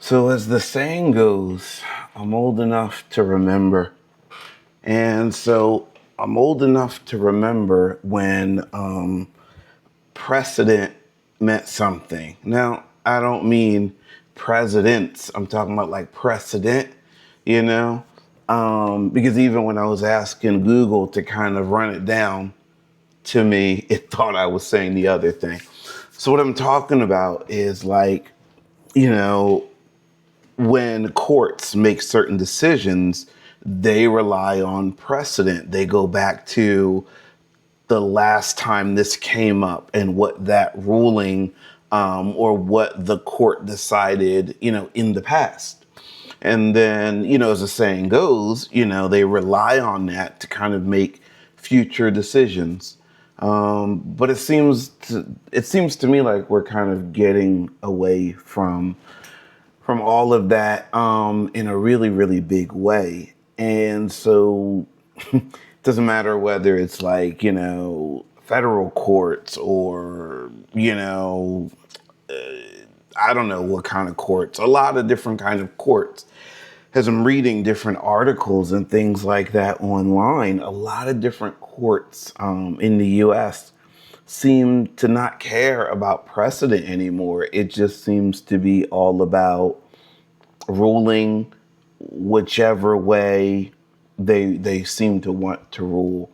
So, as the saying goes, I'm old enough to remember. And so, I'm old enough to remember when precedent meant something. Now, I don't mean presidents, I'm talking about like precedent, you know? Because even when I was asking Google to kind of run it down to me, it thought I was saying the other thing. So, what I'm talking about is like, you know, when courts make certain decisions, they rely on precedent. They go back to the last time this came up and what that ruling or what the court decided, in the past. And then, as the saying goes, they rely on that to kind of make future decisions. But it seems to me like we're kind of getting away from all of that in a really, really big way. And so it doesn't matter whether it's like, federal courts or, I don't know what kind of courts, a lot of different kind of courts. As I'm reading different articles and things like that online, a lot of different courts in the US seem to not care about precedent anymore. It just seems to be all about ruling whichever way they seem to want to rule.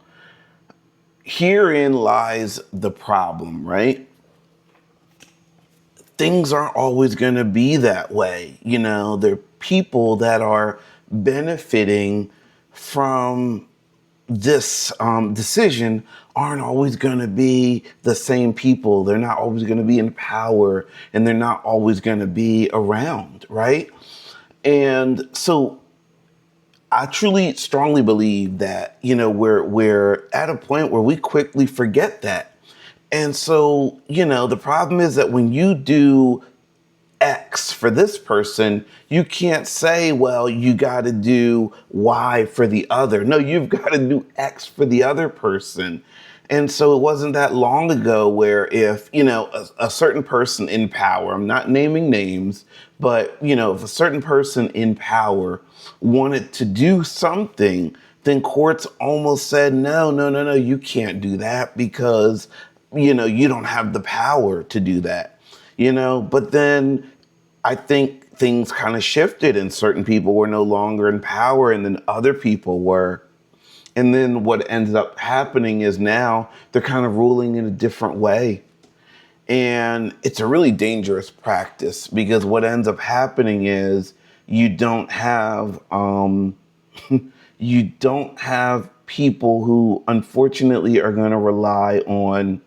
Herein lies the problem, right? Things aren't always going to be that way. There are people that are benefiting from this decision aren't always going to be the same people. They're not always going to be in power, and they're not always going to be around, right? And so I truly strongly believe that, we're at a point where we quickly forget that. And so, the problem is that when you do X for this person, you can't say, well, you got to do Y for the other. No, you've got to do X for the other person. And so it wasn't that long ago where if, a certain person in power, I'm not naming names, but, if a certain person in power wanted to do something, then courts almost said, no, no, no, no, you can't do that because, you don't have the power to do that, but then I think things kind of shifted and certain people were no longer in power and then other people were. And then what ended up happening is now they're kind of ruling in a different way. And it's a really dangerous practice because what ends up happening is you don't have you don't have people who unfortunately are going to rely on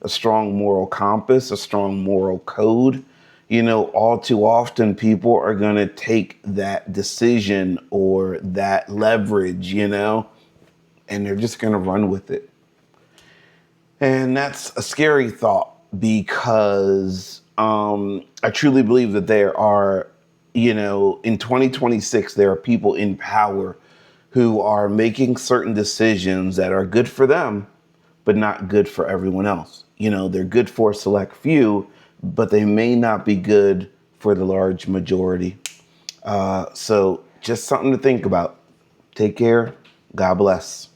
a strong moral compass, a strong moral code. All too often people are going to take that decision or that leverage, and they're just going to run with it. And that's a scary thought because I truly believe that there are, in 2026, there are people in power who are making certain decisions that are good for them, but not good for everyone else. They're good for a select few, but they may not be good for the large majority. So just something to think about. Take care. God bless.